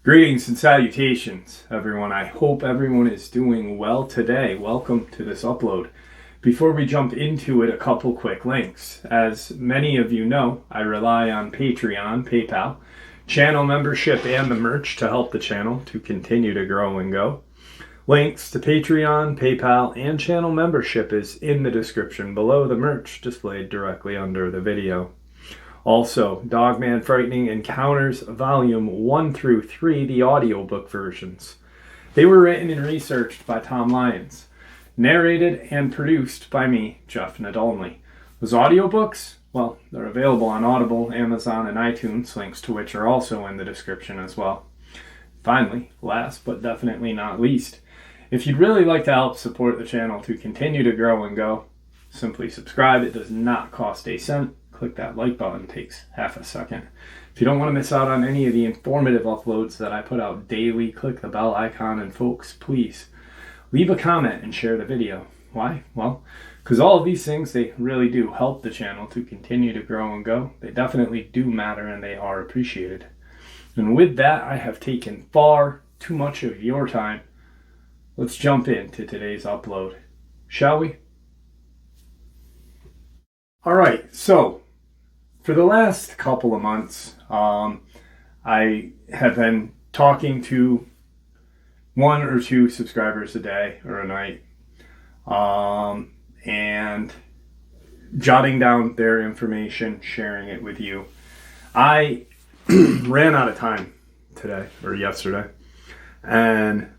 Greetings and salutations, everyone. I hope everyone is doing well today. Welcome to this upload. Before we jump into it, a couple quick links. As many of you know, I rely on Patreon, PayPal, channel membership, and the merch to help the channel to continue to grow and go. Links to Patreon, PayPal, and channel membership is in the description below, the merch displayed directly under the video. Also, Dogman Frightening Encounters Volume 1 through 3, the audiobook versions. They were written and researched by Tom Lyons, narrated and produced by me, Jeff Nadolny. Those audiobooks, well, they're available on Audible, Amazon, and iTunes, links to which are also in the description as well. Finally, last but definitely not least, if you'd really like to help support the channel to continue to grow and go, simply subscribe. It does not cost a cent. Click that like button, it takes half a second. If you don't want to miss out on any of the informative uploads that I put out daily, click the bell icon, and folks, please leave a comment and share the video. Why? Well, because all of these things, they really do help the channel to continue to grow and go. They definitely do matter and they are appreciated. And with that, I have taken far too much of your time. Let's jump into today's upload, shall we? All right, so for the last couple of months, I have been talking to one or two subscribers a day or a night, and jotting down their information, sharing it with you. I ran out of time today or yesterday, and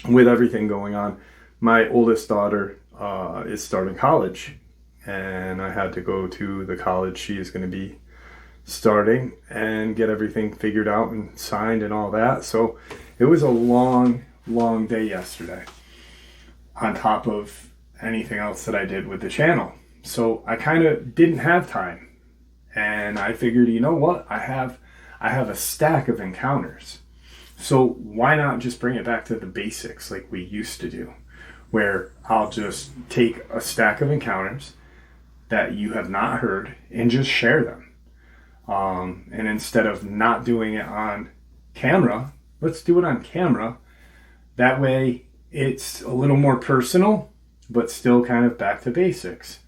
with everything going on, my oldest daughter is starting college, and I had to go to the college she is going to be starting and get everything figured out and signed and all that. So it was a long day yesterday on top of anything else that I did with the channel. So I kind of didn't have time, and I figured, you know what, I have a stack of encounters, so why not just bring it back to the basics like we used to do, where I'll just take a stack of encounters that you have not heard and just share them. And instead of not doing it on camera, let's do it on camera. That way it's a little more personal, but still kind of back to basics.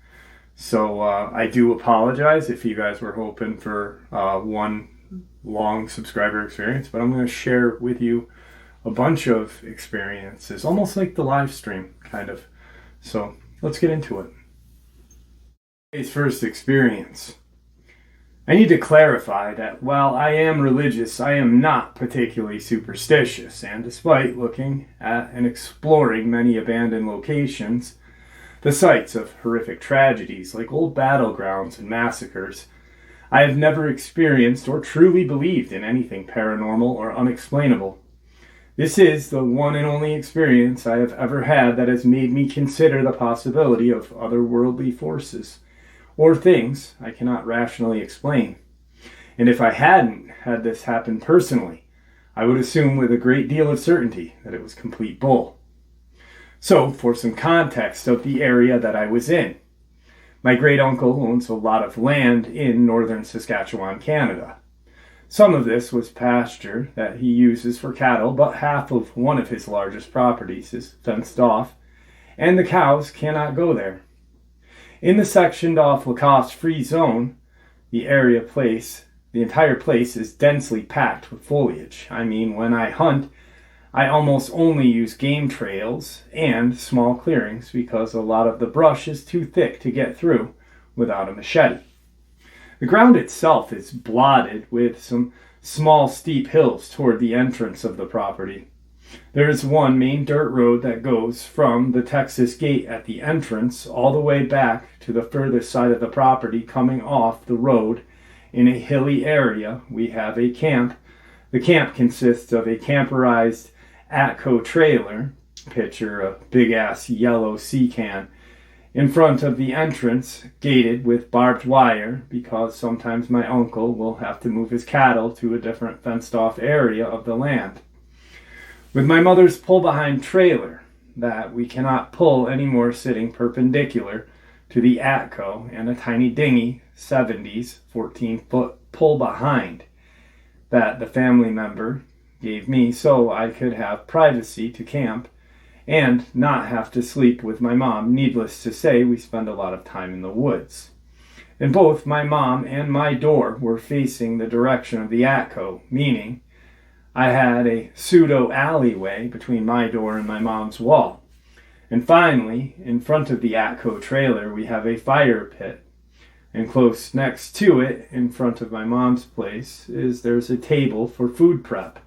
So I do apologize if you guys were hoping for one long subscriber experience, but I'm going to share with you a bunch of experiences, almost like the live stream, kind of. So let's get into it. Today's first experience. I need to clarify that while I am religious, I am not particularly superstitious, and despite looking at and exploring many abandoned locations, the sites of horrific tragedies like old battlegrounds and massacres, I have never experienced or truly believed in anything paranormal or unexplainable. This is the one and only experience I have ever had that has made me consider the possibility of otherworldly forces, or things I cannot rationally explain. And if I hadn't had this happen personally, I would assume with a great deal of certainty that it was complete bull. So, for some context of the area that I was in, my great uncle owns a lot of land in northern Saskatchewan, Canada. Some of this was pasture that he uses for cattle, but half of one of his largest properties is fenced off, and the cows cannot go there. In the sectioned off Lacoste-free zone, the entire place is densely packed with foliage. I mean, when I hunt, I almost only use game trails and small clearings because a lot of the brush is too thick to get through without a machete. The ground itself is blotted with some small steep hills toward the entrance of the property. There is one main dirt road that goes from the Texas gate at the entrance all the way back to the furthest side of the property. Coming off the road in a hilly area, we have a camp. The camp consists of a camperized Atco trailer, picture a big-ass yellow sea can, in front of the entrance, gated with barbed wire, because sometimes my uncle will have to move his cattle to a different fenced-off area of the land. With my mother's pull-behind trailer, that we cannot pull anymore sitting perpendicular to the ATCO and a tiny dinghy 70s 14-foot pull behind that the family member gave me so I could have privacy to camp and not have to sleep with my mom. Needless to say, we spend a lot of time in the woods. And both my mom and my door were facing the direction of the ATCO, meaning I had a pseudo alleyway between my door and my mom's wall. And finally, in front of the ATCO trailer, we have a fire pit. And close next to it, in front of my mom's place, there's a table for food prep.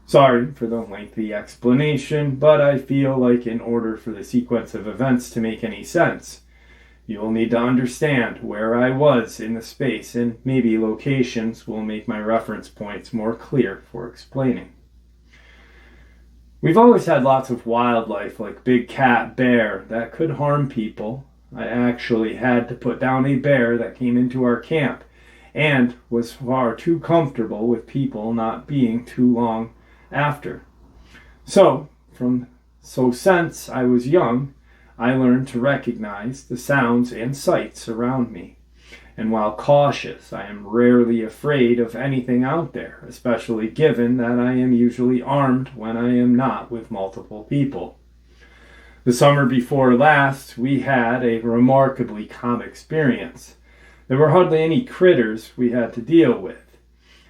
Sorry for the lengthy explanation, but I feel like in order for the sequence of events to make any sense, you will need to understand where I was in the space, and maybe locations will make my reference points more clear for explaining. We've always had lots of wildlife like big cat, bear that could harm people. I actually had to put down a bear that came into our camp and was far too comfortable with people not being too long after. So since I was young, I learned to recognize the sounds and sights around me. And while cautious, I am rarely afraid of anything out there, especially given that I am usually armed when I am not with multiple people. The summer before last, we had a remarkably calm experience. There were hardly any critters we had to deal with.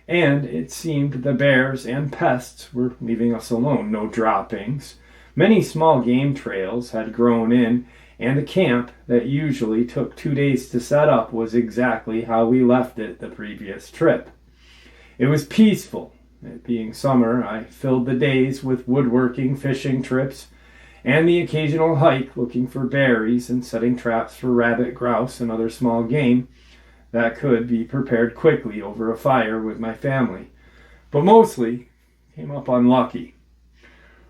And it seemed the bears and pests were leaving us alone. No droppings. Many small game trails had grown in, and the camp that usually took 2 days to set up was exactly how we left it the previous trip. It was peaceful. It being summer, I filled the days with woodworking, fishing trips, and the occasional hike looking for berries and setting traps for rabbit, grouse, and other small game that could be prepared quickly over a fire with my family, but mostly came up unlucky.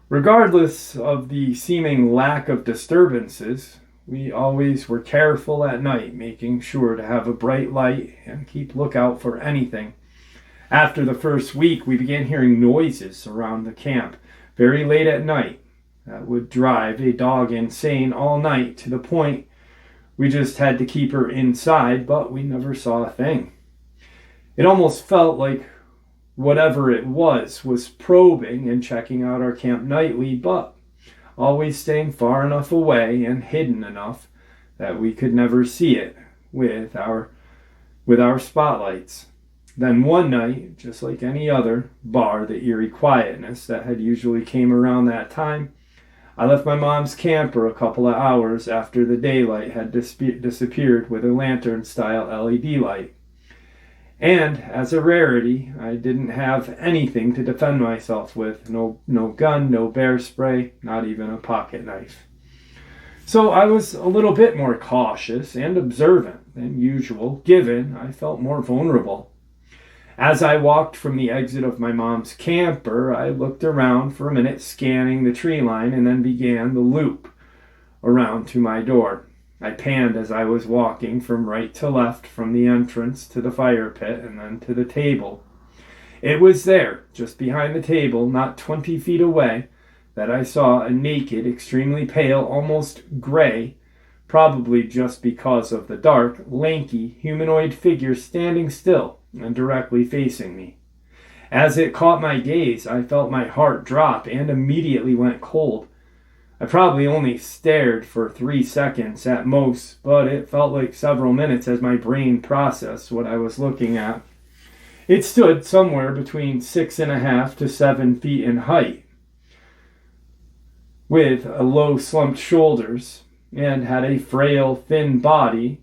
Regardless of the seeming lack of disturbances, we always were careful at night, making sure to have a bright light and keep lookout for anything. After the first week, we began hearing noises around the camp very late at night that would drive a dog insane all night to the point we just had to keep her inside, but we never saw a thing. It almost felt like whatever it was probing and checking out our camp nightly, but always staying far enough away and hidden enough that we could never see it with our spotlights. Then one night, just like any other, bar the eerie quietness that had usually came around that time, I left my mom's camper a couple of hours after the daylight had disappeared with a lantern-style LED light. And, as a rarity, I didn't have anything to defend myself with. No gun, no bear spray, not even a pocket knife. So I was a little bit more cautious and observant than usual, given I felt more vulnerable. As I walked from the exit of my mom's camper, I looked around for a minute, scanning the tree line, and then began the loop around to my door. I panned as I was walking from right to left, from the entrance to the fire pit and then to the table. It was there, just behind the table, not 20 feet away, that I saw a naked, extremely pale, almost gray, probably just because of the dark, lanky, humanoid figure standing still and directly facing me. As it caught my gaze, I felt my heart drop and immediately went cold. I probably only stared for 3 seconds at most, but it felt like several minutes as my brain processed what I was looking at. It stood somewhere between 6.5 to 7 feet in height, with a low slumped shoulders, and had a frail, thin body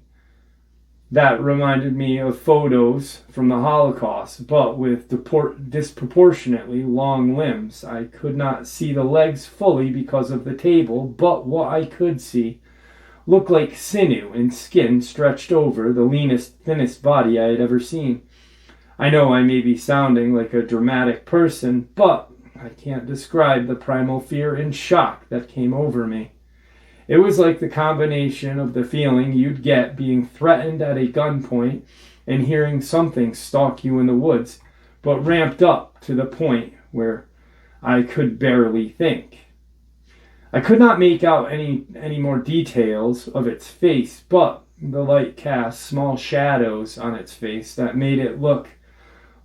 that reminded me of photos from the Holocaust, but with disproportionately long limbs. I could not see the legs fully because of the table, but what I could see looked like sinew and skin stretched over the leanest, thinnest body I had ever seen. I know I may be sounding like a dramatic person, but I can't describe the primal fear and shock that came over me. It was like the combination of the feeling you'd get being threatened at a gunpoint and hearing something stalk you in the woods, but ramped up to the point where I could barely think. I could not make out any more details of its face, but the light cast small shadows on its face that made it look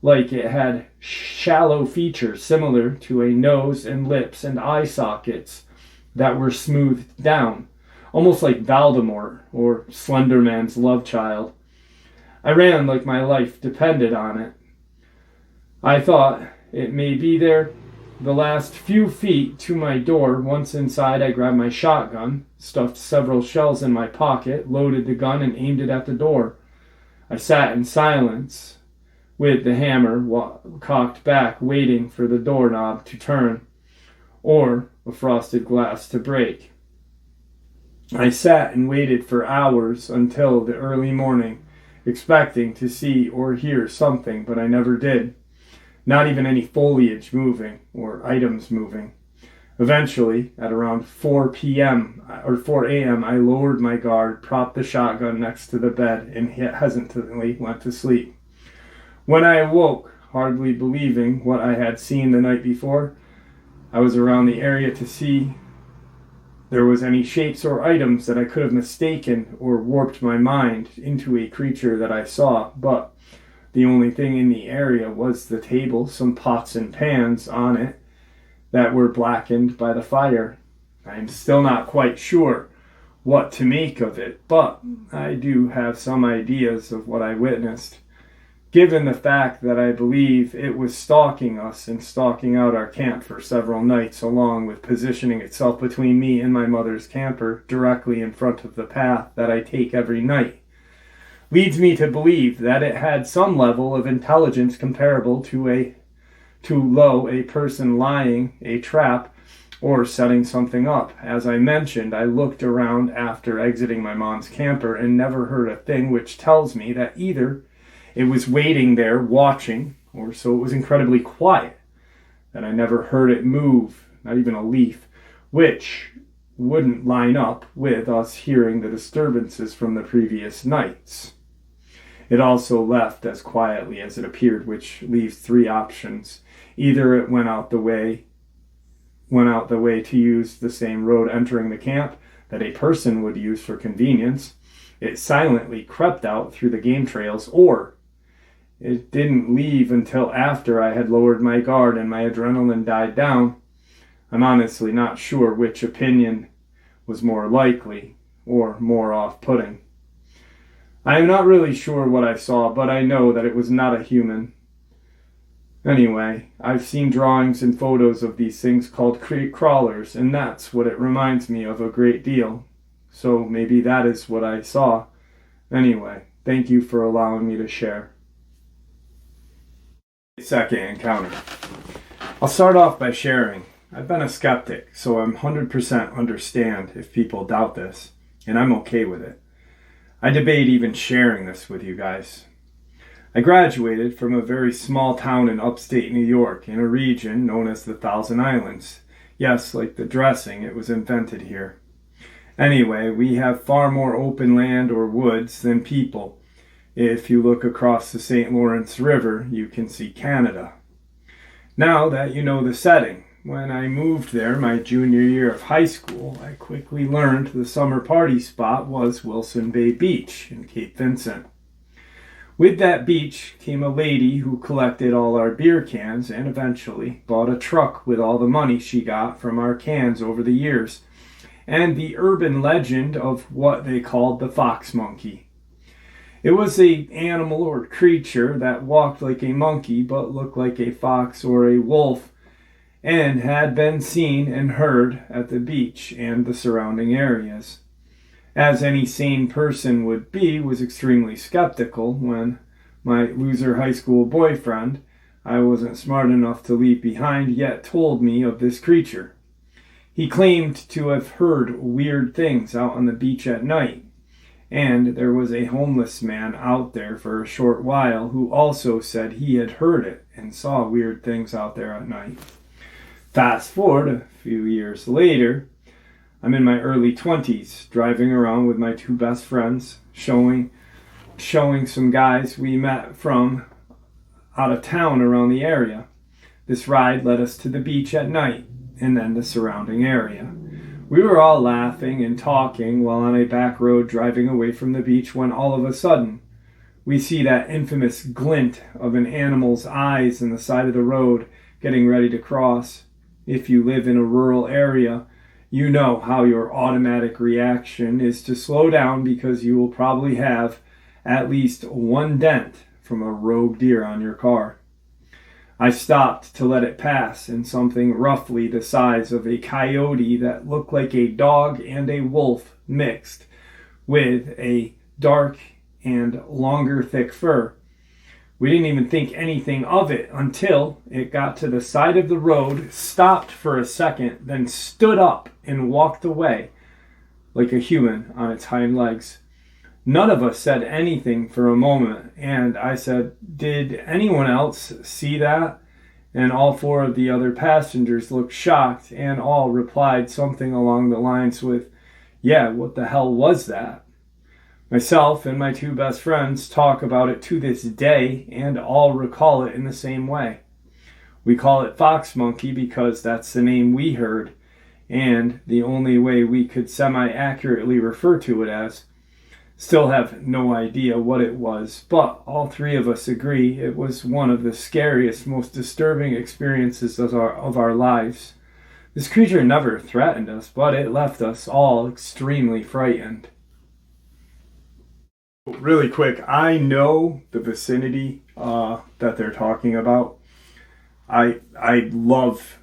like it had shallow features similar to a nose and lips and eye sockets that were smoothed down, almost like Voldemort or Slenderman's love child. I ran like my life depended on it. I thought it may be there the last few feet to my door. Once inside, I grabbed my shotgun, stuffed several shells in my pocket, loaded the gun, and aimed it at the door. I sat in silence with the hammer cocked back, waiting for the doorknob to turn or a frosted glass to break. I sat and waited for hours until the early morning, expecting to see or hear something, but I never did. Not even any foliage moving or items moving. Eventually, at around 4 p.m. or 4 a.m., I lowered my guard, propped the shotgun next to the bed, and hesitantly went to sleep. When I awoke, hardly believing what I had seen the night before, I was around the area to see there was any shapes or items that I could have mistaken or warped my mind into a creature that I saw, but the only thing in the area was the table, some pots and pans on it that were blackened by the fire. I am still not quite sure what to make of it, but I do have some ideas of what I witnessed, given the fact that I believe it was stalking us and stalking out our camp for several nights, along with positioning itself between me and my mother's camper directly in front of the path that I take every night. Leads me to believe that it had some level of intelligence comparable to a person lying a trap or setting something up. As I mentioned, I looked around after exiting my mom's camper and never heard a thing, which tells me that either it was waiting there watching, or so it was incredibly quiet that I never heard it move, not even a leaf, which wouldn't line up with us hearing the disturbances from the previous nights. It also left as quietly as it appeared, which leaves three options. Either it went out the way to use the same road entering the camp that a person would use for convenience, it silently crept out through the game trails, or it didn't leave until after I had lowered my guard and my adrenaline died down. I'm honestly not sure which opinion was more likely or more off-putting. I am not really sure what I saw, but I know that it was not a human. Anyway, I've seen drawings and photos of these things called crawlers, and that's what it reminds me of a great deal. So maybe that is what I saw. Anyway, thank you for allowing me to share. Second encounter. I'll start off by sharing. I've been a skeptic, so I'm 100% understand if people doubt this, and I'm okay with it. I debate even sharing this with you guys. I graduated from a very small town in upstate New York in a region known as the Thousand Islands. Yes, like the dressing, it was invented here. Anyway, we have far more open land or woods than people. If you look across the St. Lawrence River, you can see Canada. Now that you know the setting, when I moved there my junior year of high school, I quickly learned the summer party spot was Wilson Bay Beach in Cape Vincent. With that beach came a lady who collected all our beer cans and eventually bought a truck with all the money she got from our cans over the years, and the urban legend of what they called the fox monkey. It was an animal or creature that walked like a monkey but looked like a fox or a wolf, and had been seen and heard at the beach and the surrounding areas. As any sane person would be, was extremely skeptical when my loser high school boyfriend, I wasn't smart enough to leave behind, yet told me of this creature. He claimed to have heard weird things out on the beach at night, and there was a homeless man out there for a short while who also said he had heard it and saw weird things out there at night. Fast forward a few years later, I'm in my early 20s, driving around with my two best friends, showing some guys we met from out of town around the area. This ride led us to the beach at night and then the surrounding area. We were all laughing and talking while on a back road driving away from the beach when all of a sudden we see that infamous glint of an animal's eyes in the side of the road getting ready to cross. If you live in a rural area, you know how your automatic reaction is to slow down because you will probably have at least one dent from a rogue deer on your car. I stopped to let it pass in something roughly the size of a coyote that looked like a dog and a wolf mixed, with a dark and longer thick fur. We didn't even think anything of it until it got to the side of the road, stopped for a second, then stood up and walked away like a human on its hind legs. None of us said anything for a moment, and I said, "Did anyone else see that?" And all four of the other passengers looked shocked and all replied something along the lines with, "Yeah, what the hell was that?" Myself and my two best friends talk about it to this day and all recall it in the same way. We call it fox monkey because that's the name we heard and the only way we could semi-accurately refer to it as. Still have no idea what it was, but all three of us agree it was one of the scariest, most disturbing experiences of our lives. This creature never threatened us, but it left us all extremely frightened. Really quick, I know the vicinity that they're talking about. I love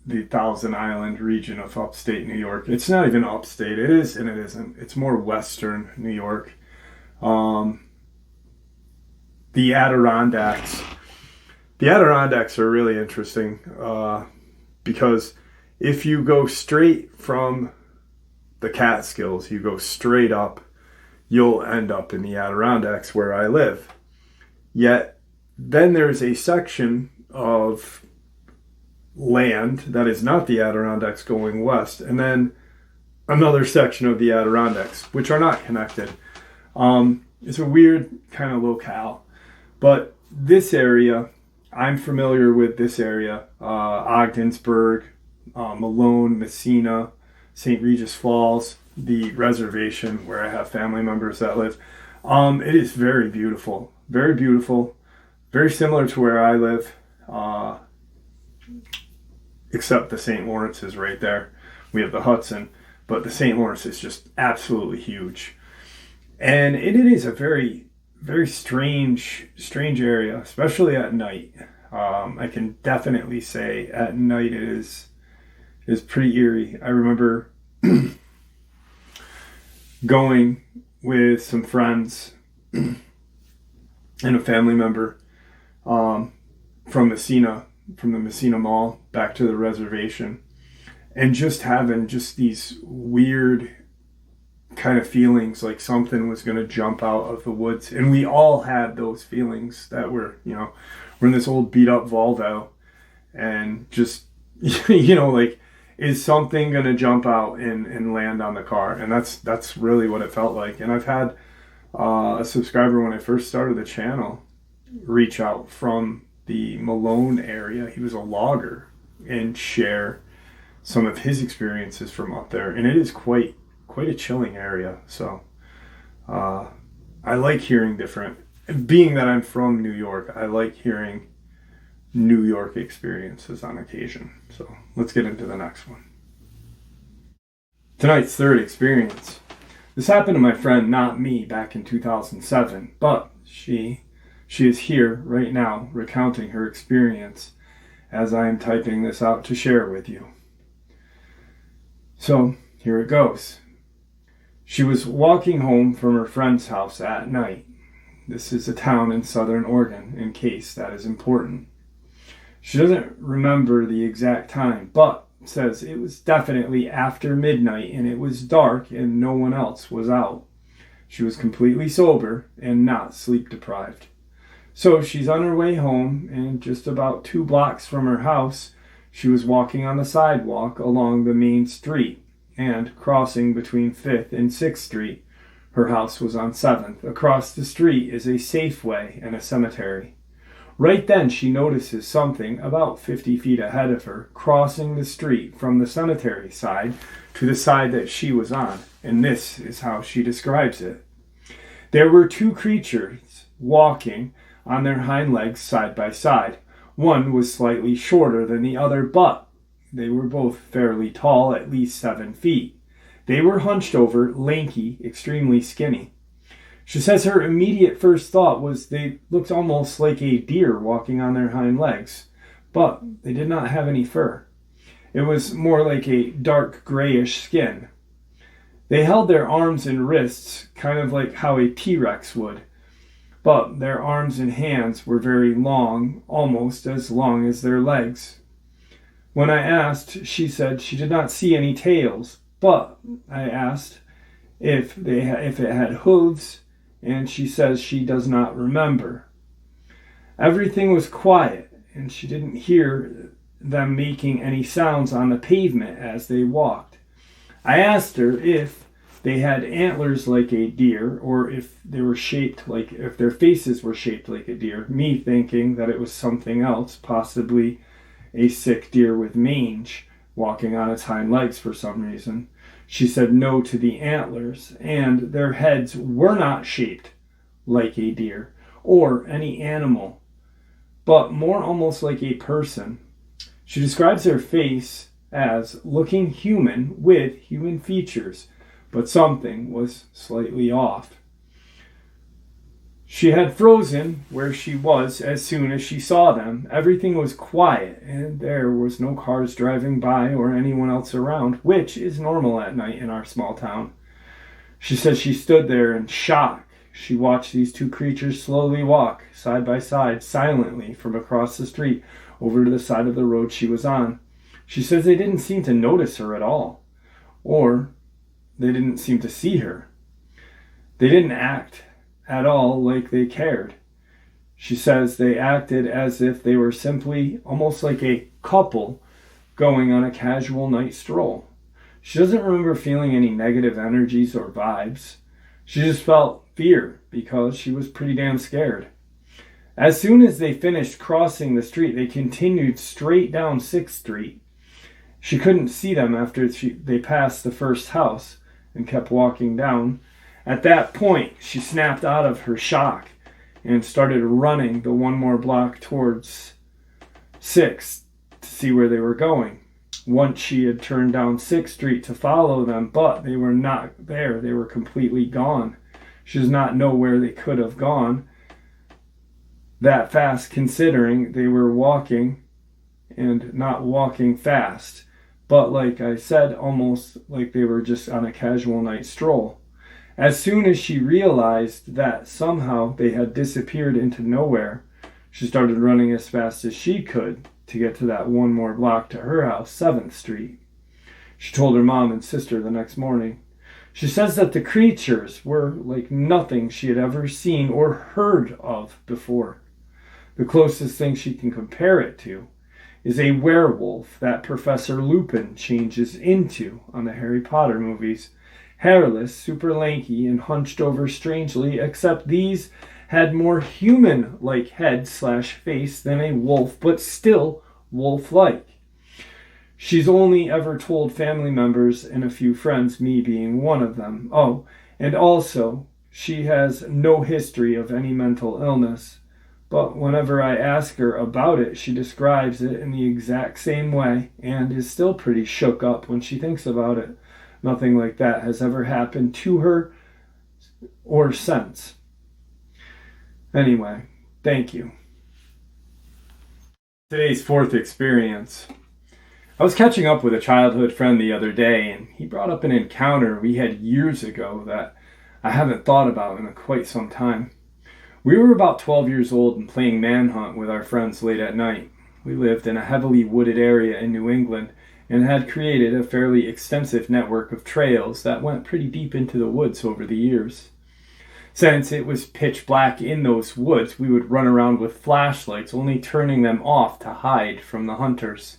the Thousand Island region of upstate New York. It's not even upstate. It is and it isn't. It's more western New York. The Adirondacks. The Adirondacks are really interesting because if you go straight from the Catskills, you go straight up, you'll end up in the Adirondacks where I live. Yet then there's a section of land that is not the Adirondacks going west, and then another section of the Adirondacks, which are not connected. It's a weird kind of locale, but this area, I'm familiar with this area, Ogdensburg, Malone, Messina, St. Regis Falls, the reservation where I have family members that live. It is very beautiful, very similar to where I live, except the St. Lawrence is right there. We have the Hudson, but the St. Lawrence is just absolutely huge. And it is a very, very strange area, especially at night. I can definitely say at night it is pretty eerie. I remember going with some friends and a family member from the Messina Mall back to the reservation, and just having just these weird kind of feelings like something was going to jump out of the woods. And we all had those feelings that we're in this old beat up Volvo and just, like, is something going to jump out and land on the car? And that's really what it felt like. And I've had a subscriber when I first started the channel reach out from the Malone area. He was a logger, and share some of his experiences from up there. And it is quite a chilling area. So I like hearing different, being that I'm from New York, I like hearing New York experiences on occasion. So let's get into the next one. Tonight's third experience. This happened to my friend, not me, back in 2007, but she is here right now recounting her experience as I am typing this out to share with you. So here it goes. She was walking home from her friend's house at night. This is a town in southern Oregon, in case that is important. She doesn't remember the exact time, but says it was definitely after midnight and it was dark and no one else was out. She was completely sober and not sleep deprived. So she's on her way home, and just about 2 blocks from her house, she was walking on the sidewalk along the main street, and crossing between 5th and 6th Street. Her house was on 7th. Across the street is a Safeway and a cemetery. Right then, she notices something about 50 feet ahead of her, crossing the street from the cemetery side to the side that she was on. And this is how she describes it. There were two creatures walking on their hind legs side by side. One was slightly shorter than the other, but they were both fairly tall, at least 7 feet. They were hunched over, lanky, extremely skinny. She says her immediate first thought was they looked almost like a deer walking on their hind legs, but they did not have any fur. It was more like a dark grayish skin. They held their arms and wrists kind of like how a T-Rex would, but their arms and hands were very long, almost as long as their legs. When I asked, she said she did not see any tails, but I asked if it had hooves, and she says she does not remember. Everything was quiet, and she didn't hear them making any sounds on the pavement as they walked. I asked her if they had antlers like a deer, or if they were shaped like, if their faces were shaped like a deer, me thinking that it was something else, possibly a sick deer with mange walking on its hind legs for some reason. She said no to the antlers, and their heads were not shaped like a deer or any animal, but more almost like a person. She describes their face as looking human with human features, but something was slightly off. She had frozen where she was as soon as she saw them. Everything was quiet, and there was no cars driving by or anyone else around, which is normal at night in our small town. She says she stood there in shock. She watched these two creatures slowly walk, side by side, silently, from across the street over to the side of the road she was on. She says they didn't seem to notice her at all, or they didn't seem to see her. They didn't act at all like they cared. She says they acted as if they were simply almost like a couple going on a casual night stroll. She doesn't remember feeling any negative energies or vibes. She just felt fear because she was pretty damn scared. As soon as they finished crossing the street, they continued straight down 6th Street. She couldn't see them after they passed the first house and kept walking down. At that point, she snapped out of her shock and started running the one more block towards 6th to see where they were going. Once she had turned down 6th Street to follow them, but they were not there. They were completely gone. She does not know where they could have gone that fast, considering they were walking and not walking fast, but like I said, almost like they were just on a casual night stroll. As soon as she realized that somehow they had disappeared into nowhere, she started running as fast as she could to get to that one more block to her house, 7th Street. She told her mom and sister the next morning. She says that the creatures were like nothing she had ever seen or heard of before. The closest thing she can compare it to is a werewolf that Professor Lupin changes into on the Harry Potter movies. Hairless, super lanky, and hunched over strangely, except these had more human-like head/face than a wolf, but still wolf-like. She's only ever told family members and a few friends, me being one of them. Oh, and also, she has no history of any mental illness. But whenever I ask her about it, she describes it in the exact same way and is still pretty shook up when she thinks about it. Nothing like that has ever happened to her or since. Anyway, thank you. Today's 4th experience. I was catching up with a childhood friend the other day, and he brought up an encounter we had years ago that I haven't thought about in quite some time. We were about 12 years old and playing manhunt with our friends late at night. We lived in a heavily wooded area in New England and had created a fairly extensive network of trails that went pretty deep into the woods over the years. Since it was pitch black in those woods, we would run around with flashlights, only turning them off to hide from the hunters.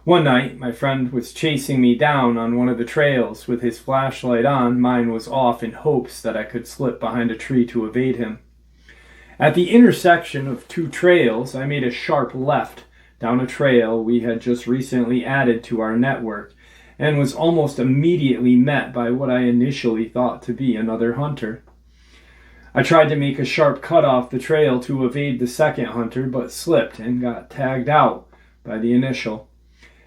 One night, my friend was chasing me down on one of the trails with his flashlight on. Mine was off in hopes that I could slip behind a tree to evade him. At the intersection of two trails, I made a sharp left down a trail we had just recently added to our network, and was almost immediately met by what I initially thought to be another hunter. I tried to make a sharp cut off the trail to evade the second hunter, but slipped and got tagged out by the initial.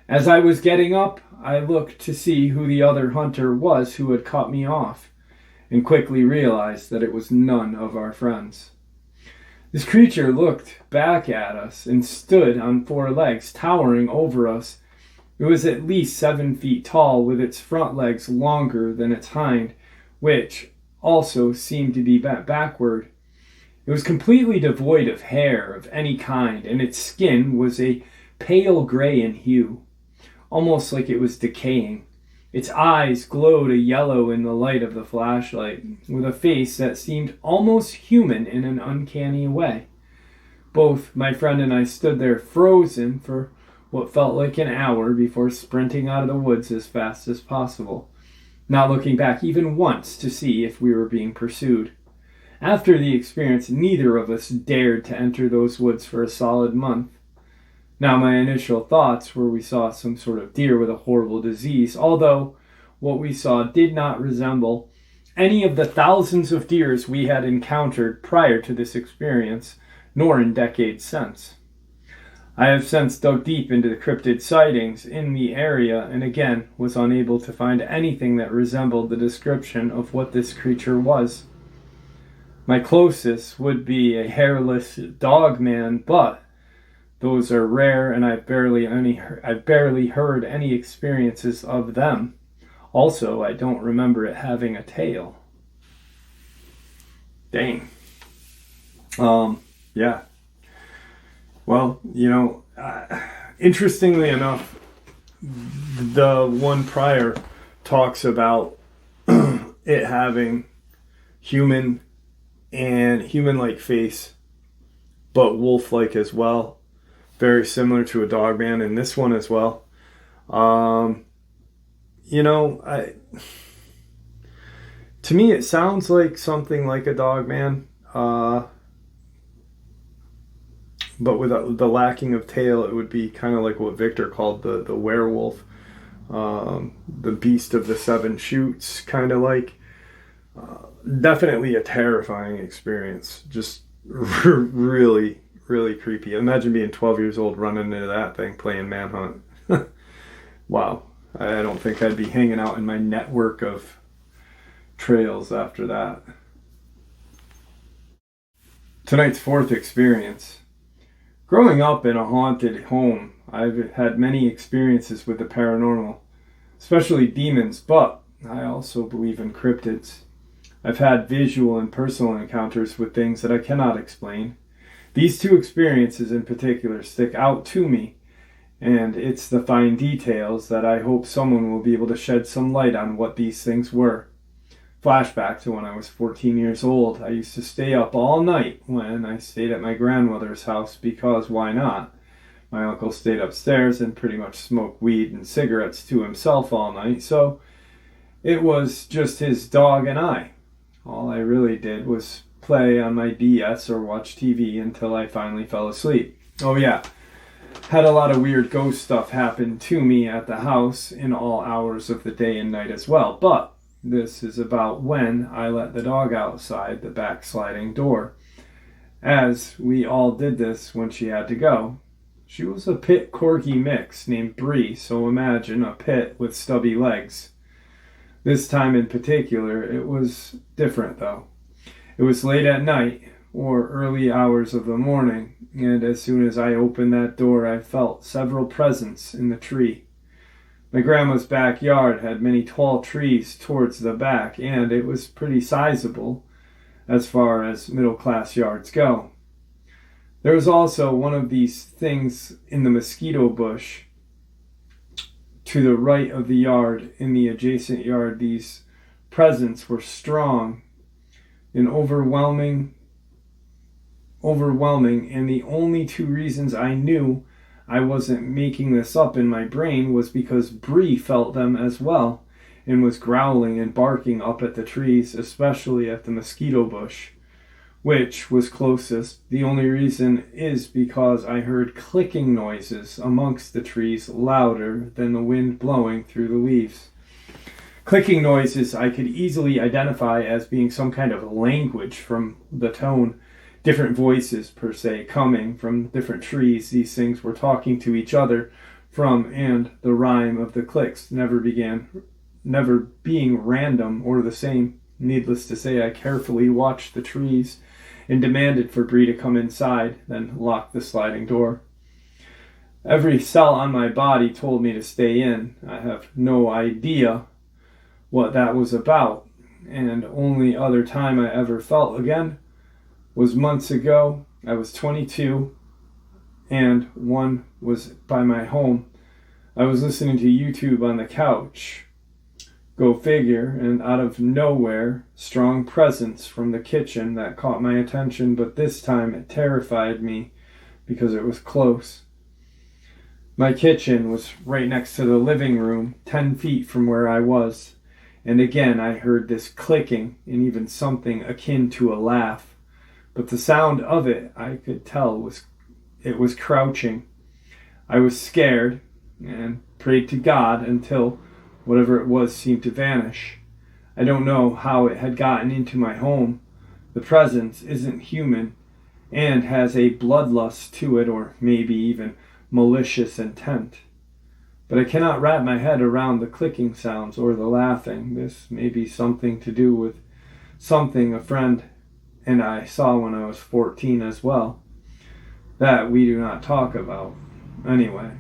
As I was getting up, I looked to see who the other hunter was who had cut me off, and quickly realized that it was none of our friends. This creature looked back at us and stood on four legs, towering over us. It was at least 7 feet tall, with its front legs longer than its hind, which also seemed to be bent backward. It was completely devoid of hair of any kind, and its skin was a pale gray in hue, almost like it was decaying. Its eyes glowed a yellow in the light of the flashlight, with a face that seemed almost human in an uncanny way. Both my friend and I stood there frozen for what felt like an hour before sprinting out of the woods as fast as possible, not looking back even once to see if we were being pursued. After the experience, neither of us dared to enter those woods for a solid month. Now, my initial thoughts were we saw some sort of deer with a horrible disease, although what we saw did not resemble any of the thousands of deers we had encountered prior to this experience, nor in decades since. I have since dug deep into the cryptid sightings in the area and again was unable to find anything that resembled the description of what this creature was. My closest would be a hairless dogman, but those are rare and I've barely heard any experiences of them. Also, I don't remember it having a tail. Dang. Yeah. Well, interestingly enough, the one prior talks about it having human and human-like face, but wolf-like as well. Very similar to a dogman in this one as well. To me it sounds like something like a dogman. But with the lacking of tail, it would be kind of like what Victor called the werewolf, the beast of the seven shoots, kind of like. Definitely a terrifying experience. Just really, really creepy. Imagine being 12 years old running into that thing playing manhunt. Wow. I don't think I'd be hanging out in my network of trails after that. Tonight's fourth experience. Growing up in a haunted home, I've had many experiences with the paranormal, especially demons, but I also believe in cryptids. I've had visual and personal encounters with things that I cannot explain. These two experiences in particular stick out to me, and it's the fine details that I hope someone will be able to shed some light on what these things were. Flashback to when I was 14 years old. I used to stay up all night when I stayed at my grandmother's house because why not? My uncle stayed upstairs and pretty much smoked weed and cigarettes to himself all night, so it was just his dog and I. All I really did was play on my DS or watch TV until I finally fell asleep. Oh yeah, had a lot of weird ghost stuff happen to me at the house in all hours of the day and night as well, but this is about when I let the dog outside the back sliding door, as we all did this when she had to go. She was a pit corgi mix named Bree, so imagine a pit with stubby legs. This time in particular, it was different though. It was late at night, or early hours of the morning, and as soon as I opened that door, I felt several presents in the tree. My grandma's backyard had many tall trees towards the back, and it was pretty sizable as far as middle-class yards go. There was also one of these things in the mosquito bush to the right of the yard. In the adjacent yard, these presents were strong and overwhelming, and the only two reasons I knew I wasn't making this up in my brain was because Bree felt them as well and was growling and barking up at the trees, especially at the mosquito bush. which was closest. The only reason is because I heard clicking noises amongst the trees louder than the wind blowing through the leaves. Clicking noises I could easily identify as being some kind of language from the tone, different voices per se coming from different trees. These things were talking to each other from, and the rhyme of the clicks never being random or the same. Needless to say, I carefully watched the trees and demanded for Bree to come inside, then locked the sliding door. Every cell on my body told me to stay in. I have no idea what that was about, and only other time I ever felt again was months ago. I was 22, and one was by my home. I was listening to YouTube on the couch. Go figure, and out of nowhere, strong presence from the kitchen that caught my attention, but this time it terrified me because it was close. My kitchen was right next to the living room, 10 feet from where I was. And again, I heard this clicking and even something akin to a laugh. But the sound of it, I could tell, was crouching. I was scared and prayed to God until whatever it was seemed to vanish. I don't know how it had gotten into my home. The presence isn't human and has a bloodlust to it, or maybe even malicious intent. But I cannot wrap my head around the clicking sounds or the laughing. This may be something to do with something a friend and I saw when I was 14 as well. That we do not talk about. Anyway,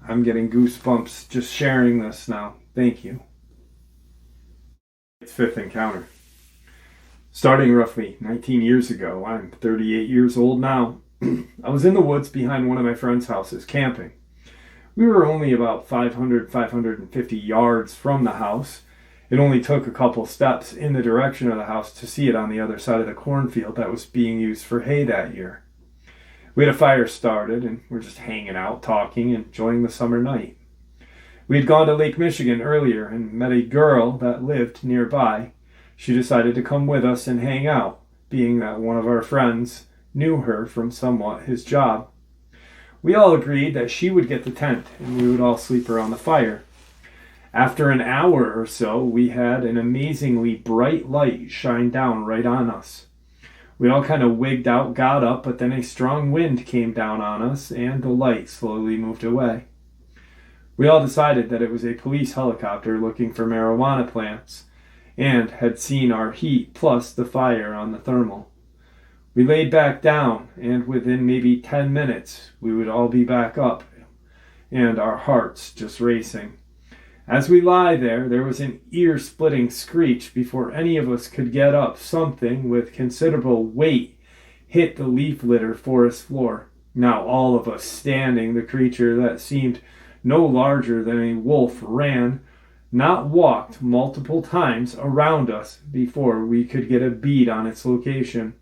I'm getting goosebumps just sharing this now. Thank you. It's fifth encounter. Starting roughly 19 years ago, I'm 38 years old now. I was in the woods behind one of my friend's houses camping. We were only about 550 yards from the house. It only took a couple steps in the direction of the house to see it on the other side of the cornfield that was being used for hay that year. We had a fire started and we're just hanging out, talking, enjoying the summer night. We had gone to Lake Michigan earlier and met a girl that lived nearby. She decided to come with us and hang out, being that one of our friends knew her from somewhat his job. We all agreed that she would get the tent and we would all sleep around the fire. After an hour or so, we had an amazingly bright light shine down right on us. We all kind of wigged out, got up, but then a strong wind came down on us and the light slowly moved away. We all decided that it was a police helicopter looking for marijuana plants and had seen our heat plus the fire on the thermal. We laid back down, and within maybe 10 minutes, we would all be back up, and our hearts just racing. As we lie there, there was an ear-splitting screech before any of us could get up. Something with considerable weight hit the leaf-litter forest floor. Now all of us standing, the creature that seemed no larger than a wolf ran, not walked multiple times around us before we could get a bead on its location.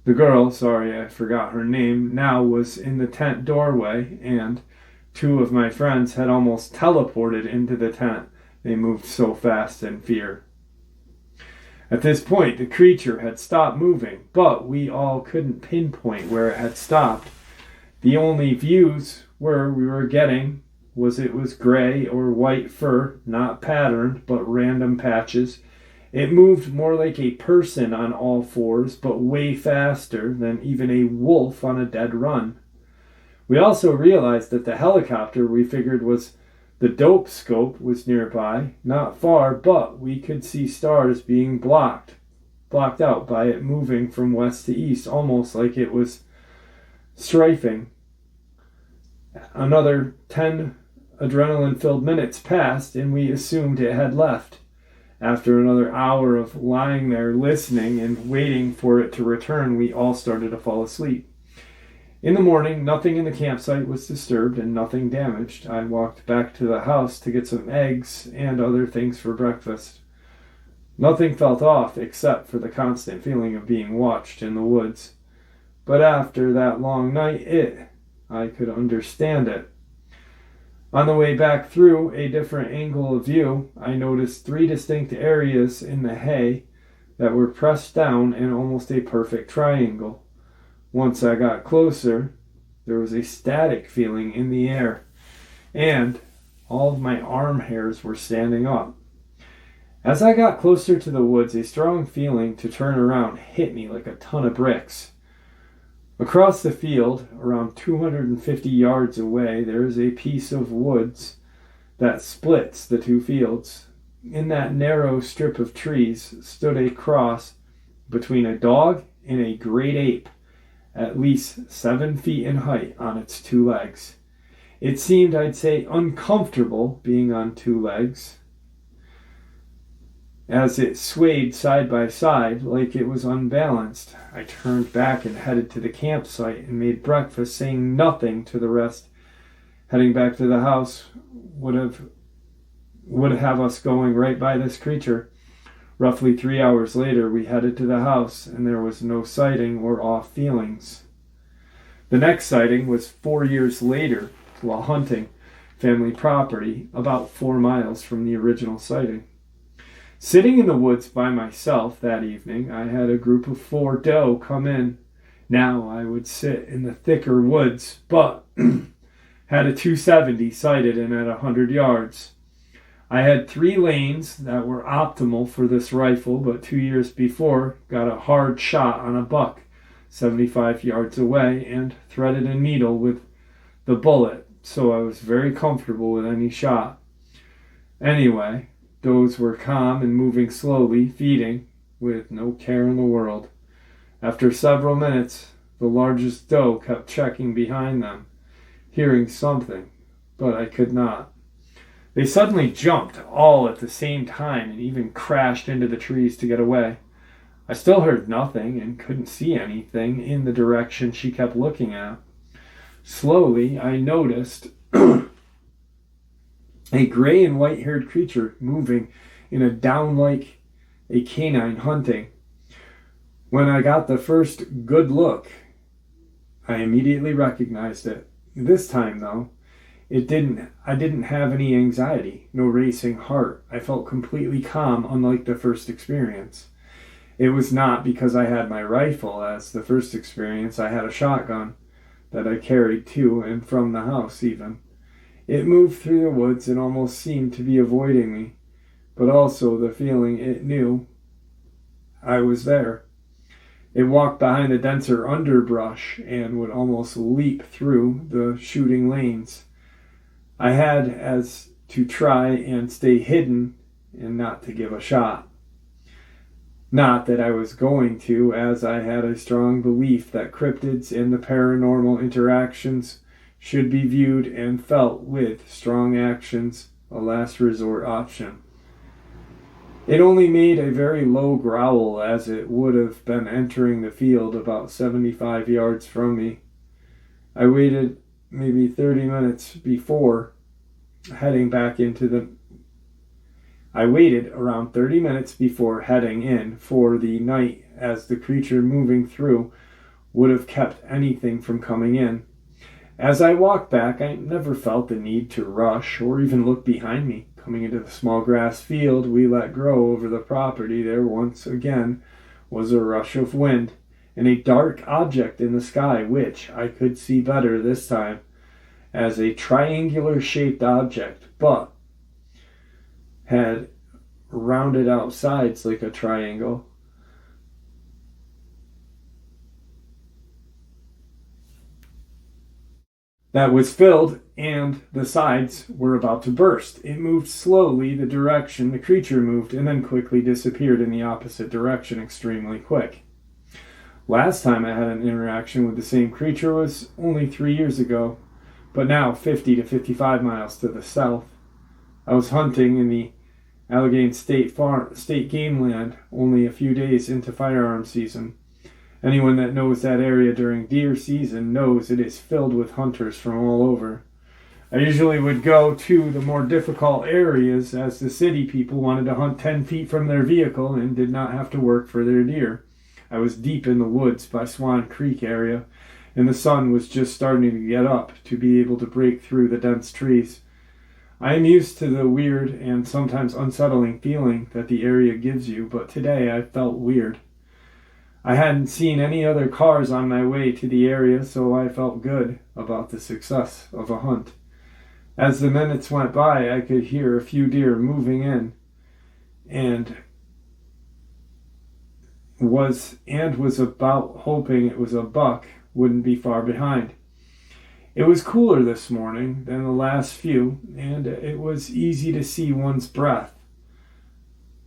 The girl, sorry I forgot her name, now was in the tent doorway, and two of my friends had almost teleported into the tent. They moved so fast in fear. At this point, the creature had stopped moving, but we all couldn't pinpoint where it had stopped. The only views we were getting was it was gray or white fur, not patterned, but random patches. It moved more like a person on all fours, but way faster than even a wolf on a dead run. We also realized that the helicopter we figured was the dope scope was nearby, not far, but we could see stars being blocked out by it moving from west to east, almost like it was strafing. Another 10 adrenaline-filled minutes passed, and we assumed it had left. After another hour of lying there listening and waiting for it to return, we all started to fall asleep. In the morning, nothing in the campsite was disturbed and nothing damaged. I walked back to the house to get some eggs and other things for breakfast. Nothing felt off except for the constant feeling of being watched in the woods. But after that long night, I could understand it. On the way back through a different angle of view, I noticed 3 distinct areas in the hay that were pressed down in almost a perfect triangle. Once I got closer, there was a static feeling in the air, and all of my arm hairs were standing up. As I got closer to the woods, a strong feeling to turn around hit me like a ton of bricks. Across the field, around 250 yards away, there is a piece of woods that splits the two fields. In that narrow strip of trees stood a cross between a dog and a great ape, at least 7 feet in height on its two legs. It seemed, I'd say, uncomfortable being on two legs, as it swayed side by side like it was unbalanced. I turned back and headed to the campsite and made breakfast, saying nothing to the rest. Heading back to the house would have us going right by this creature. Roughly 3 hours later, we headed to the house, and there was no sighting or off feelings. The next sighting was 4 years later while hunting family property about 4 miles from the original sighting. Sitting in the woods by myself that evening, I had a group of 4 doe come in. Now I would sit in the thicker woods, but had a 270 sighted in at 100 yards. I had 3 lanes that were optimal for this rifle, but 2 years before got a hard shot on a buck 75 yards away and threaded a needle with the bullet, so I was very comfortable with any shot. Anyway, does were calm and moving slowly, feeding, with no care in the world. After several minutes, the largest doe kept checking behind them, hearing something, but I could not. They suddenly jumped all at the same time and even crashed into the trees to get away. I still heard nothing and couldn't see anything in the direction she kept looking at. Slowly, I noticed a gray and white-haired creature moving in a down like a canine hunting. When I got the first good look, I immediately recognized it. This time, though, I didn't have any anxiety, no racing heart. I felt completely calm, unlike the first experience. It was not because I had my rifle, as the first experience I had a shotgun that I carried to and from the house even. It moved through the woods and almost seemed to be avoiding me, but also the feeling it knew I was there. It walked behind the denser underbrush and would almost leap through the shooting lanes. I had as to try and stay hidden and not to give a shot. Not that I was going to, as I had a strong belief that cryptids and the paranormal interactions should be viewed and felt with strong actions, a last resort option. It only made a very low growl, as it would have been entering the field about 75 yards from me. I waited maybe 30 minutes before heading back into the... I waited around 30 minutes before heading in for the night, as the creature moving through would have kept anything from coming in. As I walked back, I never felt the need to rush or even look behind me. Coming into the small grass field we let grow over the property, there once again was a rush of wind and a dark object in the sky, which I could see better this time as a triangular-shaped object, but had rounded out sides like a triangle. That was filled, and the sides were about to burst. It moved slowly the direction the creature moved, and then quickly disappeared in the opposite direction extremely quick. Last time I had an interaction with the same creature was only 3 years ago, but now 50 to 55 miles to the south. I was hunting in the Allegheny State Game Land only a few days into firearm season. Anyone that knows that area during deer season knows it is filled with hunters from all over. I usually would go to the more difficult areas, as the city people wanted to hunt 10 feet from their vehicle and did not have to work for their deer. I was deep in the woods by Swan Creek area, and the sun was just starting to get up to be able to break through the dense trees. I am used to the weird and sometimes unsettling feeling that the area gives you, but today I felt weird. I hadn't seen any other cars on my way to the area, so I felt good about the success of a hunt. As the minutes went by, I could hear a few deer moving in and was about hoping it was a buck wouldn't be far behind. It was cooler this morning than the last few, and it was easy to see one's breath.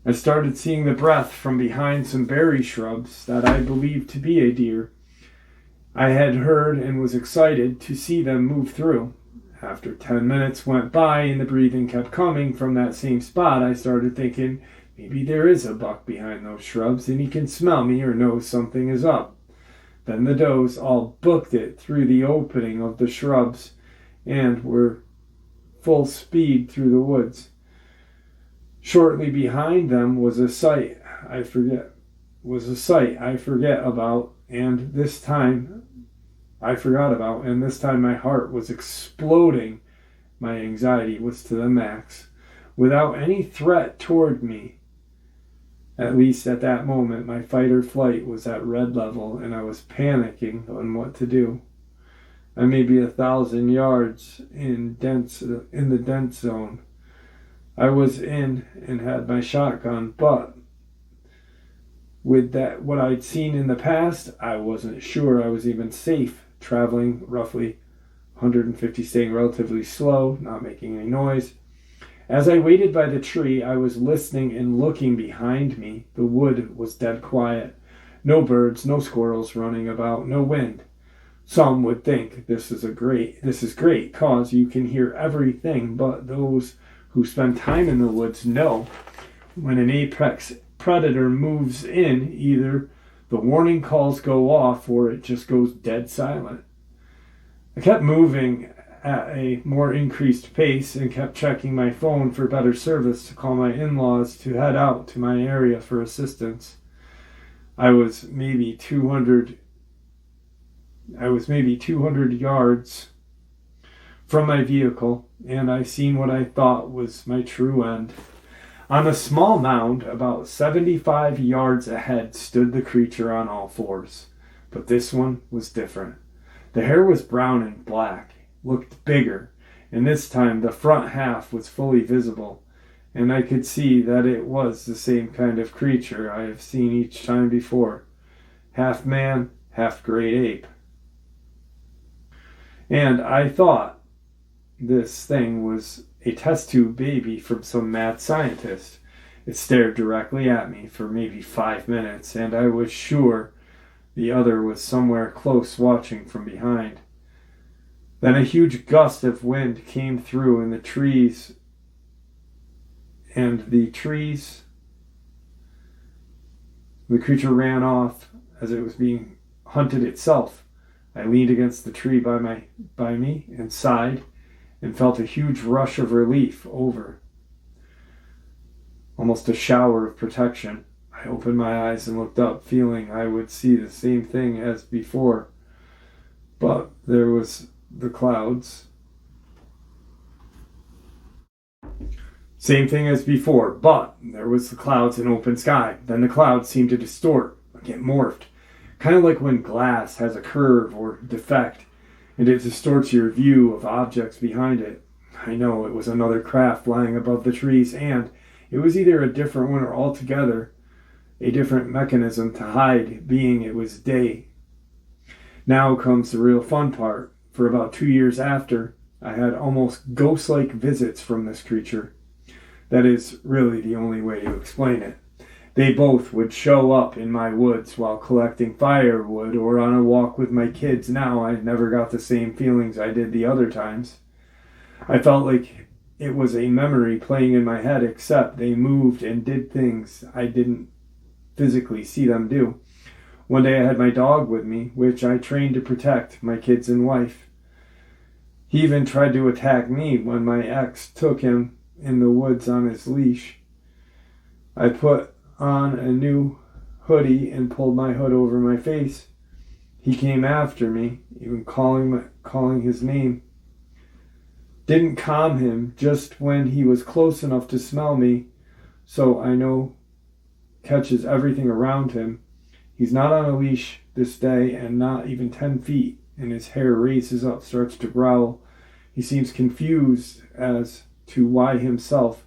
I started seeing the breath from behind some berry shrubs that I believed to be a deer. I had heard and was excited to see them move through. After 10 minutes went by and the breathing kept coming from that same spot, I started thinking, maybe there is a buck behind those shrubs and he can smell me or knows something is up. Then the does all booked it through the opening of the shrubs and were full speed through the woods. Shortly behind them was a sight I forget about, and this time I forgot about, and this time my heart was exploding. My anxiety was to the max. Without any threat toward me, at least at that moment, my fight or flight was at red level, and I was panicking on what to do. I may be 1,000 yards in the dense zone. I was in and had my shotgun, but with that, what I'd seen in the past, I wasn't sure I was even safe, traveling roughly 150, staying relatively slow, not making any noise. As I waited by the tree, I was listening and looking behind me. The wood was dead quiet. No birds, no squirrels running about, no wind. Some would think this is great, cause you can hear everything, but those who spend time in the woods know when an apex predator moves in, either the warning calls go off or it just goes dead silent. I kept moving at a more increased pace and kept checking my phone for better service to call my in-laws to head out to my area for assistance. I was maybe 200 yards from my vehicle, and I seen what I thought was my true end. On a small mound about 75 yards ahead stood the creature on all fours, but this one was different. The hair was brown and black, looked bigger, and this time the front half was fully visible, and I could see that it was the same kind of creature I have seen each time before. Half man, half great ape. And I thought this thing was a test tube baby from some mad scientist. It stared directly at me for maybe 5 minutes, and I was sure the other was somewhere close watching from behind. Then a huge gust of wind came through, and the trees, the creature ran off as it was being hunted itself. I leaned against the tree by me and sighed and felt a huge rush of relief over, almost a shower of protection. I opened my eyes and looked up, feeling I would see the same thing as before, but there was the clouds. Same thing as before, but there was the clouds and open sky. Then the clouds seemed to distort, get morphed, kind of like when glass has a curve or defect, and it distorts your view of objects behind it. I know it was another craft flying above the trees, and it was either a different one or altogether a different mechanism to hide, being it was day. Now comes the real fun part. For about 2 years after, I had almost ghost-like visits from this creature. That is really the only way to explain it. They both would show up in my woods while collecting firewood or on a walk with my kids. Now I never got the same feelings I did the other times. I felt like it was a memory playing in my head, except they moved and did things I didn't physically see them do. One day I had my dog with me, which I trained to protect my kids and wife. He even tried to attack me when my ex took him in the woods on his leash. I put on a new hoodie and pulled my hood over my face. He came after me, even calling his name. Didn't calm him just when he was close enough to smell me, so I know catches everything around him. He's not on a leash this day and not even 10 feet, and his hair raises up, starts to growl. He seems confused as to why himself.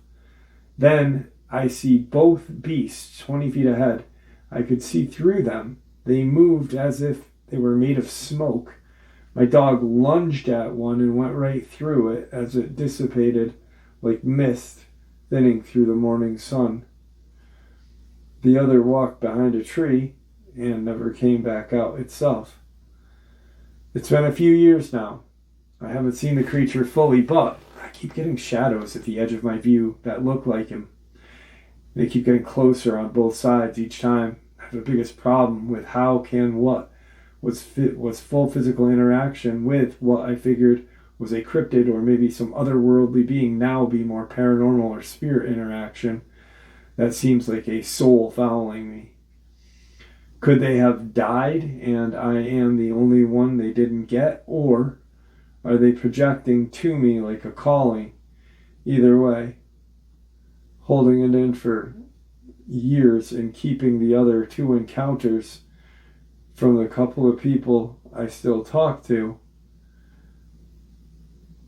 Then I see both beasts 20 feet ahead. I could see through them. They moved as if they were made of smoke. My dog lunged at one and went right through it as it dissipated like mist thinning through the morning sun. The other walked behind a tree and never came back out itself. It's been a few years now. I haven't seen the creature fully, but I keep getting shadows at the edge of my view that look like him. They keep getting closer on both sides each time. I have the biggest problem with how can what was full physical interaction with what I figured was a cryptid or maybe some otherworldly being now be more paranormal or spirit interaction. That seems like a soul following me. Could they have died and I am the only one they didn't get? Or are they projecting to me like a calling? Either way, holding it in for years and keeping the other two encounters from the couple of people I still talk to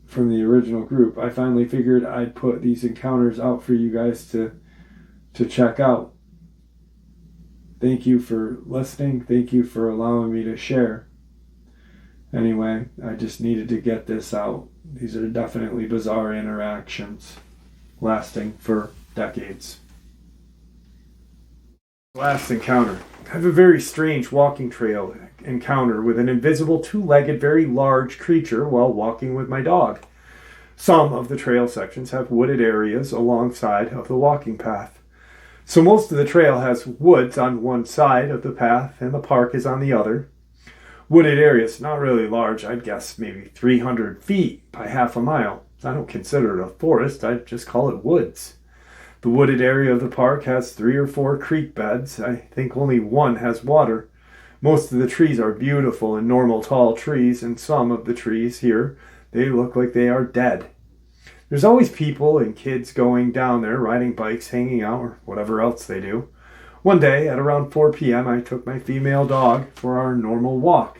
from the original group, I finally figured I'd put these encounters out for you guys to check out. Thank you for listening. Thank you for allowing me to share. Anyway, I just needed to get this out. These are definitely bizarre interactions lasting for decades. Last encounter. I have a very strange walking trail encounter with an invisible two-legged, very large creature while walking with my dog. Some of the trail sections have wooded areas alongside of the walking path. So most of the trail has woods on one side of the path and the park is on the other. Wooded areas, not really large, I'd guess maybe 300 feet by half a mile. I don't consider it a forest, I'd just call it woods. The wooded area of the park has 3 or 4 creek beds. I think only one has water. Most of the trees are beautiful and normal tall trees, and some of the trees here, they look like they are dead. There's always people and kids going down there, riding bikes, hanging out, or whatever else they do. One day, at around 4 p.m., I took my female dog for our normal walk.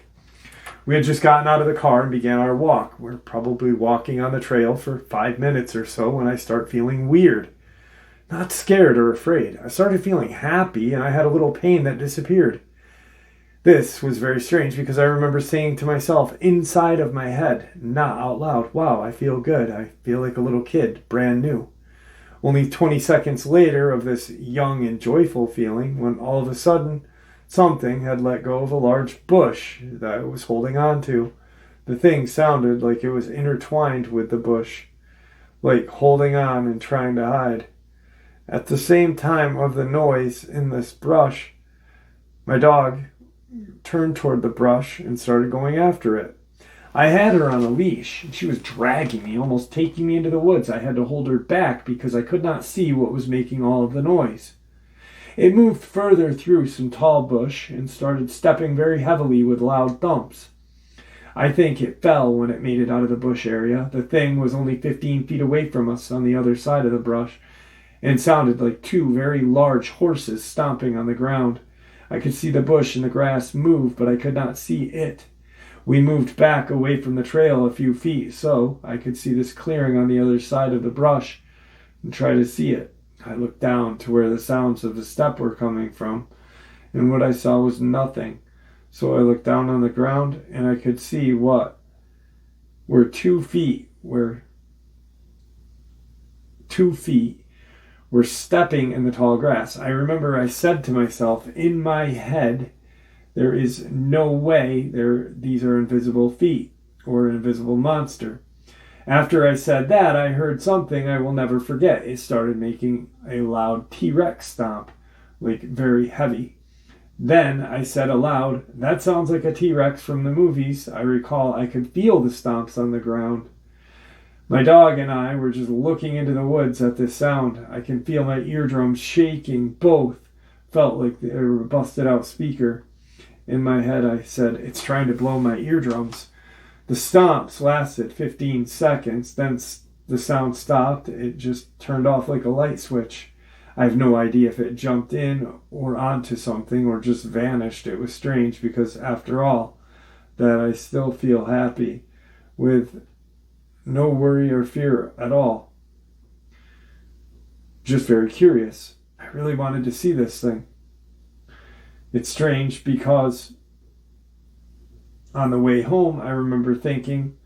We had just gotten out of the car and began our walk. We're probably walking on the trail for 5 minutes or so when I start feeling weird. Not scared or afraid. I started feeling happy and I had a little pain that disappeared. This was very strange because I remember saying to myself inside of my head, not out loud, wow, I feel good. I feel like a little kid, brand new. Only 20 seconds later of this young and joyful feeling when all of a sudden something had let go of a large bush that I was holding on to. The thing sounded like it was intertwined with the bush, like holding on and trying to hide. At the same time of the noise in this brush, my dog turned toward the brush and started going after it. I had her on a leash, and she was dragging me, almost taking me into the woods. I had to hold her back because I could not see what was making all of the noise. It moved further through some tall bush and started stepping very heavily with loud thumps. I think it fell when it made it out of the bush area. The thing was only 15 feet away from us on the other side of the brush and sounded like 2 very large horses stomping on the ground. I could see the bush and the grass move, but I could not see it. We moved back away from the trail a few feet so I could see this clearing on the other side of the brush and try to see it. I looked down to where the sounds of the step were coming from, and what I saw was nothing. So I looked down on the ground and I could see what were 2 feet, were stepping in the tall grass. I remember I said to myself in my head, there is no way these are invisible feet or an invisible monster. After I said that, I heard something I will never forget. It started making a loud T-Rex stomp, like very heavy. Then I said aloud, that sounds like a T-Rex from the movies. I recall I could feel the stomps on the ground. My dog and I were just looking into the woods at this sound. I can feel my eardrums shaking. Both felt like they were a busted out speaker. In my head I said, it's trying to blow my eardrums. The stomps lasted 15 seconds, then the sound stopped. It just turned off like a light switch. I have no idea if it jumped in or onto something or just vanished. It was strange because, after all, that I still feel happy with no worry or fear at all. Just very curious. I really wanted to see this thing. It's strange because on the way home, I remember thinking,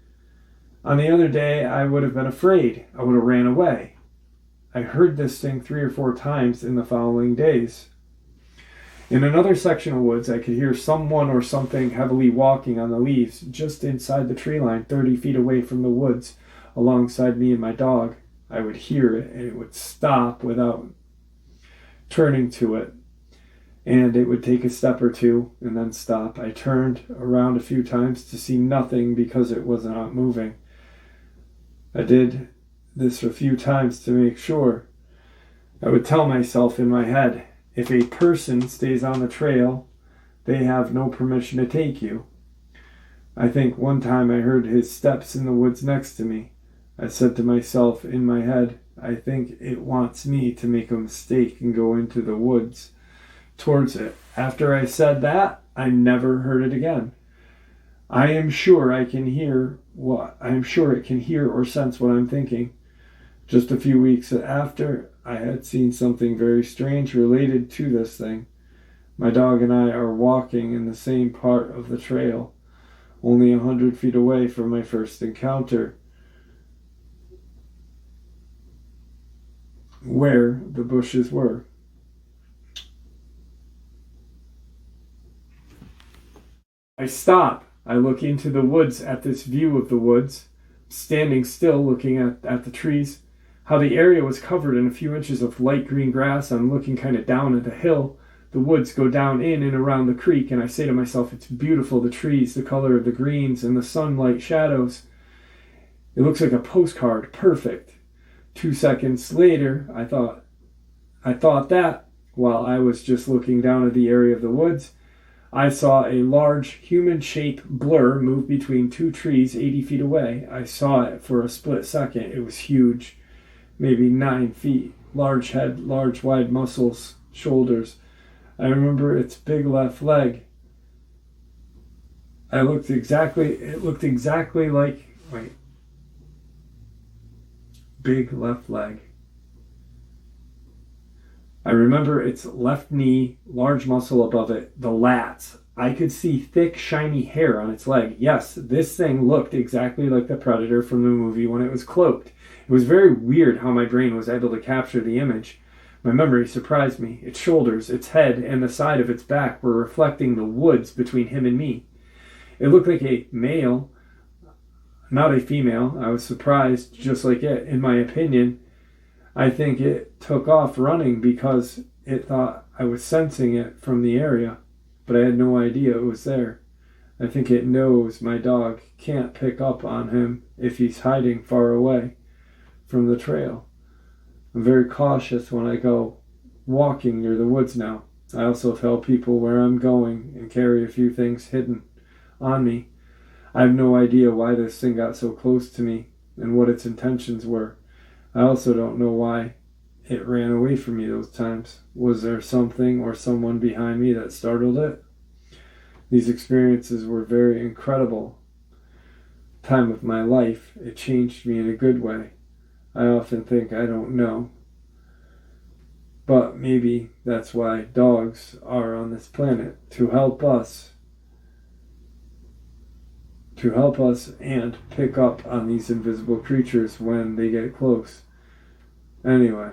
on the other day, I would have been afraid. I would have ran away. I heard this thing 3 or 4 times in the following days. In another section of woods, I could hear someone or something heavily walking on the leaves just inside the tree line, 30 feet away from the woods, alongside me and my dog. I would hear it, and it would stop without turning to it. And it would take a step or two and then stop. I turned around a few times to see nothing because it was not moving. I did this a few times to make sure. I would tell myself in my head, if a person stays on the trail, they have no permission to take you. I think one time I heard his steps in the woods next to me. I said to myself in my head, I think it wants me to make a mistake and go into the woods towards it. After I said that, I never heard it again. I am sure it can hear or sense what I'm thinking. Just a few weeks after, I had seen something very strange related to this thing. My dog and I are walking in the same part of the trail, only 100 feet away from my first encounter, where the bushes were. I stop. I look into the woods at this view of the woods, standing still looking at the trees. How the area was covered in a few inches of light green grass. I'm looking kind of down at the hill. The woods go down in and around the creek, and I say to myself, it's beautiful, the trees, the color of the greens, and the sunlight shadows. It looks like a postcard, perfect. 2 seconds later, I thought that, while I was just looking down at the area of the woods, I saw a large human-shaped blur move between 2 trees 80 feet away. I saw it for a split second. It was huge, maybe 9 feet. Large head, large wide muscles, shoulders. I remember its big left leg. It looked exactly like, big left leg. I remember its left knee, large muscle above it, the lats. I could see thick, shiny hair on its leg. Yes, this thing looked exactly like the predator from the movie when it was cloaked. It was very weird how my brain was able to capture the image. My memory surprised me. Its shoulders, its head, and the side of its back were reflecting the woods between him and me. It looked like a male, not a female. I was surprised, just like it, in my opinion. I think it took off running because it thought I was sensing it from the area, but I had no idea it was there. I think it knows my dog can't pick up on him if he's hiding far away from the trail. I'm very cautious when I go walking near the woods now. I also tell people where I'm going and carry a few things hidden on me. I have no idea why this thing got so close to me and what its intentions were. I also don't know why it ran away from me those times. Was there something or someone behind me that startled it? These experiences were very incredible. Time of my life, it changed me in a good way. I often think I don't know. But maybe that's why dogs are on this planet, to help us and pick up on these invisible creatures when they get close. Anyway,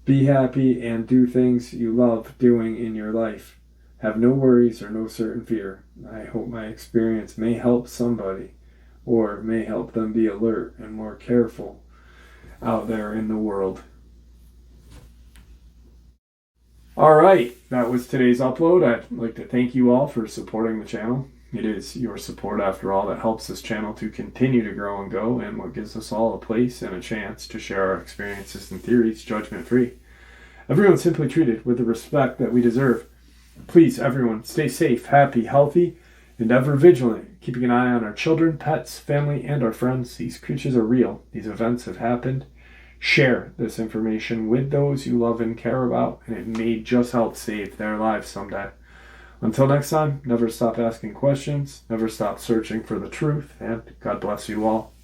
be happy and do things you love doing in your life. Have no worries or no certain fear. I hope my experience may help somebody, or may help them be alert and more careful out there in the world. All right, that was today's upload. I'd like to thank you all for supporting the channel. It is your support, after all, that helps this channel to continue to grow and go, and what gives us all a place and a chance to share our experiences and theories judgment-free. Everyone's simply treated with the respect that we deserve. Please, everyone, stay safe, happy, healthy, and ever vigilant, keeping an eye on our children, pets, family, and our friends. These creatures are real. These events have happened. Share this information with those you love and care about, and it may just help save their lives someday. Until next time, never stop asking questions, never stop searching for the truth, and God bless you all.